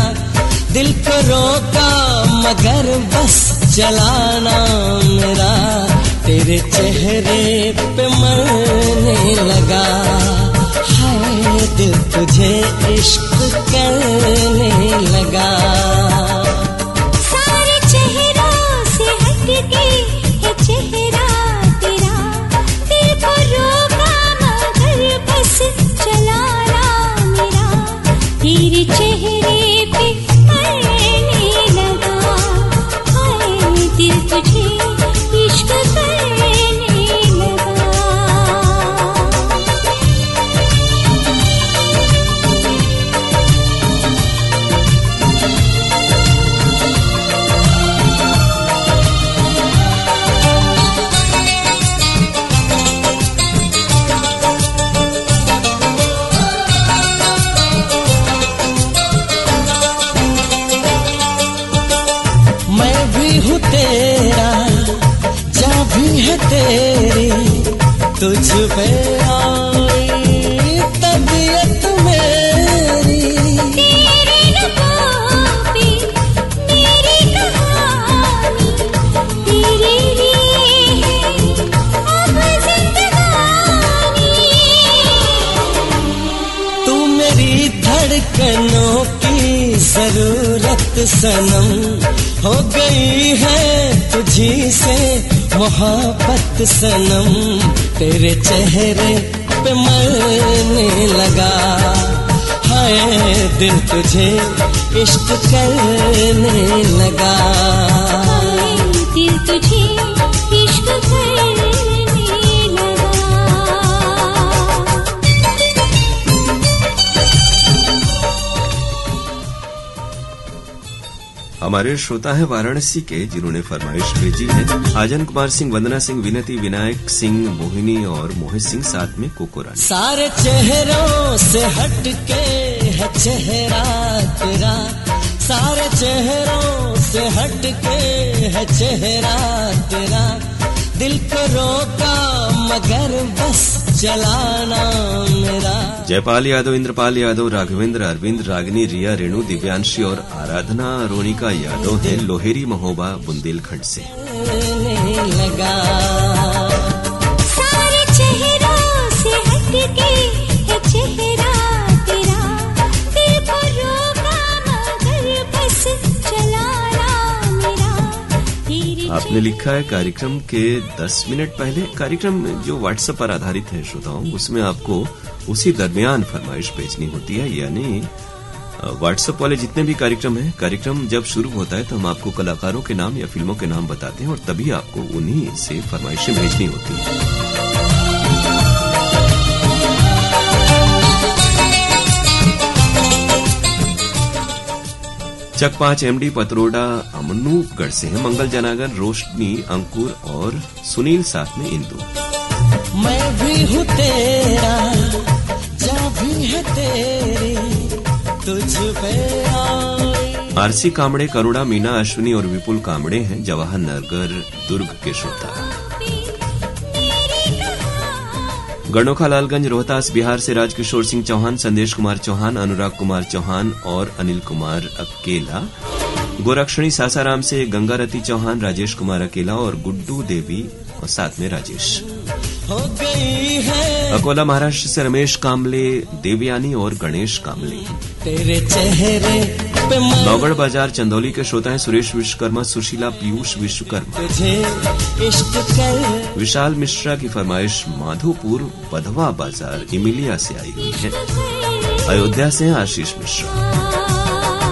S5: दिल को रोका मगर बस चलाना मेरा तेरे चेहरे पे मरने लगा। हाय दिल तुझे इश्क करने लगा।
S3: सारे चेहरों से हटके है चेहरा तेरा, दिल को रोका मगर बस चलाना मेरा तेरे चेहरे पे मरने लगा। हाय दिल तुझे इश्क करने लगा।
S5: मैं भी हूँ तेरा जहाँ भी है तेरी, तुझ पे आई तबीयत मेरी।
S3: तेरे लबों पे मेरी कहानी, तेरे लिए है अब जिंदगानी।
S5: तू मेरी धड़कनों की जरूरत सनम, हो गई है तुझी से मोहब्बत सनम। तेरे चेहरे पे मरने लगा। हाय दिल तुझे इश्क करने लगा।
S3: हाय दिल तुझे इश्क करने लगा।
S1: हमारे श्रोता हैं वाराणसी के, जिन्होंने फरमाइश भेजी है। आजन कुमार सिंह, वंदना सिंह, विनती, विनायक सिंह, मोहिनी और मोहित सिंह, साथ में कोकोरानी।
S5: सारे चेहरों से हटके है चेहरा तेरा, सारे चेहरों से हटके है चेहरा तेरा। दिल को रोका मगर बस चलाना मेरा।
S1: जयपाल यादव, इंद्रपाल यादव, राघवेंद्र, अरविंद, रागिनी, रिया, रेणु, दिव्यांशी और आराधना रोनिका यादव हैं लोहेरी महोबा बुंदेलखंड से।
S5: लगा
S3: सारे चेहरों से हटके है चेहरा तेरा, दिल को रोका मगर बस चलाना मेरा तेरे।
S1: आपने लिखा है कार्यक्रम के 10 मिनट पहले। कार्यक्रम जो व्हाट्सएप पर आधारित है श्रोताओं, उसमें आपको उसी दरमियान फरमाइश भेजनी होती है। यानी व्हाट्सएप वाले जितने भी कार्यक्रम हैं, कार्यक्रम जब शुरू होता है तो हम आपको कलाकारों के नाम या फिल्मों के नाम बताते हैं और तभी आपको उन्हीं से फरमाइशें भेजनी होती हैं। चक 5 एमडी पतरोडा अमनूपगढ़ से हैं। मंगल जनागर, रोशनी, अंकुर और सुनील, साथ में इंदु।
S5: मैं भी हूँ तेरा जहाँ भी है तेरी, तुझ पे आई।
S1: आरसी कामड़े, करुणा, मीना, अश्विनी और विपुल कामड़े हैं जवाहर नगर दुर्ग के श्रोता। गणोखा, लालगंज, रोहतास, बिहार से राजकिशोर सिंह चौहान, संदेश कुमार चौहान, अनुराग कुमार चौहान और अनिल कुमार अकेला। गोरक्षणी, सासाराम से गंगारती चौहान, राजेश कुमार अकेला और गुड्डू देवी और साथ में राजेश।
S5: हो गई है
S1: अकोला, महाराष्ट्र से रमेश कामले, देवयानी और गणेश कामले।
S5: तेरे चेहरे पे
S1: नौगढ़ बाजार चंदौली के श्रोता हैं सुरेश विश्वकर्मा, सुशीला, पीयूष विश्वकर्मा।
S5: तुझे इश्क कर।
S1: विशाल मिश्रा की फरमाइश माधोपुर बधवा बाजार इमिलिया से आई हुई है। अयोध्या से हैं आशीष मिश्रा।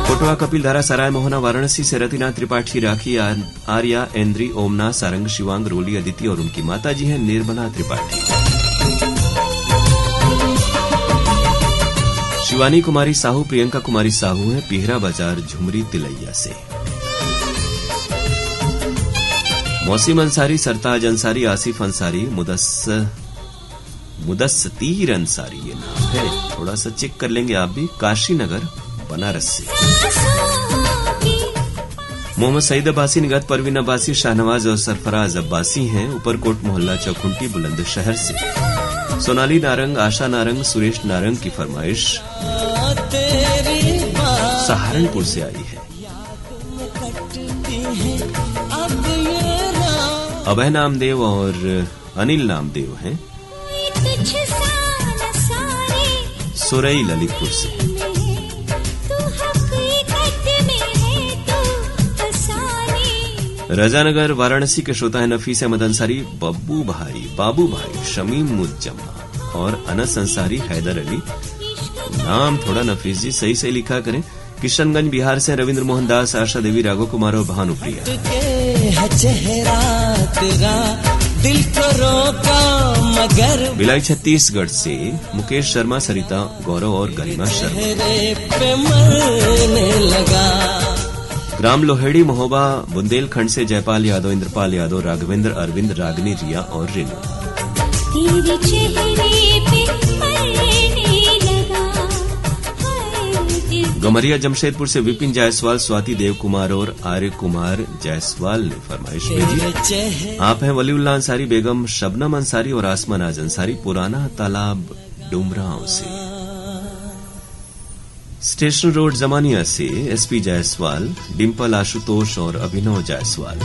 S1: कोटवा, कपिलधारा, सराय मोहना, वाराणसी से रतिना त्रिपाठी, राखी, आर्या, ऐन्द्री, ओमना, सारंग, शिवांग, रोली, अदिति और उनकी माताजी हैं निर्मला त्रिपाठी। शिवानी कुमारी साहू, प्रियंका कुमारी साहू हैं पीहरा बाजार झुमरी तिलैया से। मौसीम अंसारी, सरताज अंसारी, आसिफ अंसारी, मुदस्सतीर अंसारी ये नाम है, थोड़ा सा चेक कर लेंगे आप भी। काशीनगर, बनारस से। मोहम्मद सईद अब्बासी, निगत परवीन अब्बासी, शाहनवाज और सरफराज अब्बासी हैं ऊपरकोट मोहल्ला चौखुंटी बुलंदशहर से। सोनाली नारंग, आशा नारंग, सुरेश नारंग की फरमाइश सहारनपुर से आई है। अभय नामदेव और अनिल नामदेव हैं सुरई ललितपुर से। रजानगर वाराणसी के श्रोता है नफीस अहमद अंसारी, बब्बू भाई, बाबू भाई, शमीम मुज्जमा और अनस अंसारी, हैदर अली। नाम थोड़ा नफीस जी सही से लिखा करें। किशनगंज बिहार से रविंद्र मोहन दास, आशा देवी, राघव कुमार और भानुप्रिया।
S5: दिल को रोका मगर
S1: भिलाई छत्तीसगढ़ से मुकेश शर्मा, सरिता, गौरव और गरिमा शर्मा।
S5: पे मरने लगा।
S1: ग्राम लोहेड़ी महोबा बुंदेलखंड से जयपाल यादव, इंद्रपाल यादव, राघवेंद्र, अरविंद, रागनी, रिया और रेनू।
S3: तेरे चेहरे पे मरने लगा।
S1: गमरिया जमशेदपुर से विपिन जायसवाल, स्वाति देव कुमार और आर्य कुमार जायसवाल ने फरमाइश भेजी। आप हैं वलीउल्लाह अंसारी, बेगम शबनम अंसारी और आसमा नाज अंसारी, पुराना तालाब डुमरांव से। स्टेशन रोड जमानिया से एसपी जायसवाल, डिम्पल आशुतोष और अभिनव जायसवाल।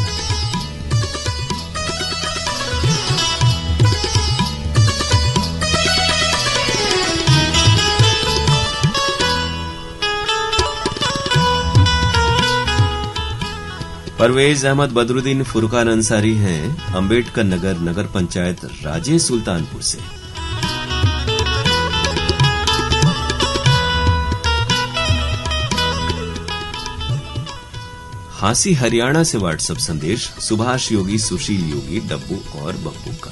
S1: परवेज अहमद बदरुद्दीन फुरकान अंसारी हैं अंबेडकर नगर, नगर पंचायत राजे सुल्तानपुर से। हांसी हरियाणा से व्हाट्सएप संदेश सुभाष योगी, सुशील योगी, डब्बू और बब्बू का।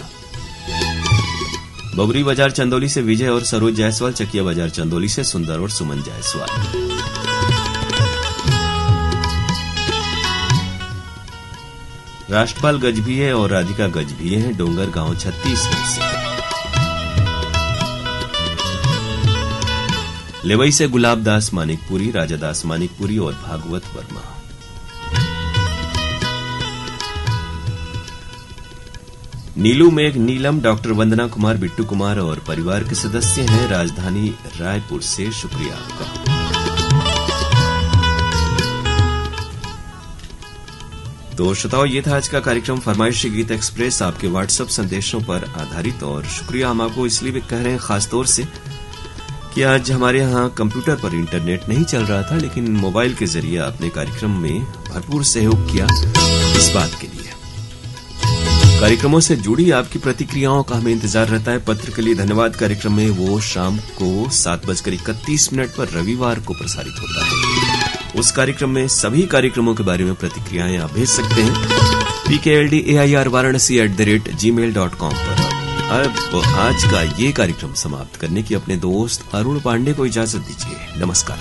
S1: बबरी बाजार चंदौली से विजय और सरोज जायसवाल, चकिया बाजार चंदौली से सुंदर और सुमन जायसवाल। राष्ट्रपाल गजभिये और राधिका गजभिये हैं डोंगर गांव छत्तीसगढ़ से। लेवई से गुलाब दास मानिकपुरी, राजा दास मानिकपुरी और भागवत वर्मा। नीलू मेघ नीलम, डॉक्टर वंदना कुमार, बिट्टू कुमार और परिवार के सदस्य हैं राजधानी रायपुर से। शुक्रिया आपका। तो श्रोताओ, ये था आज का कार्यक्रम फरमाइशी गीत एक्सप्रेस, आपके व्हाट्सएप संदेशों पर आधारित। और शुक्रिया हम आपको इसलिए भी कह रहे हैं खासतौर से कि आज हमारे यहाँ कंप्यूटर पर इंटरनेट नहीं चल रहा था, लेकिन मोबाइल के जरिए आपने कार्यक्रम में भरपूर सहयोग किया। इस बात के लिए कार्यक्रमों से जुड़ी आपकी प्रतिक्रियाओं का हमें इंतजार रहता है। पत्र के लिए धन्यवाद। कार्यक्रम में वो शाम को 7:31 पर रविवार को प्रसारित होता है। उस कार्यक्रम में सभी कार्यक्रमों के बारे में प्रतिक्रियाएं आप भेज सकते हैं pkldair@gmail.com पर। अब आज का ये कार्यक्रम समाप्त करने की अपने दोस्त अरुण पांडे को इजाजत दीजिए। नमस्कार।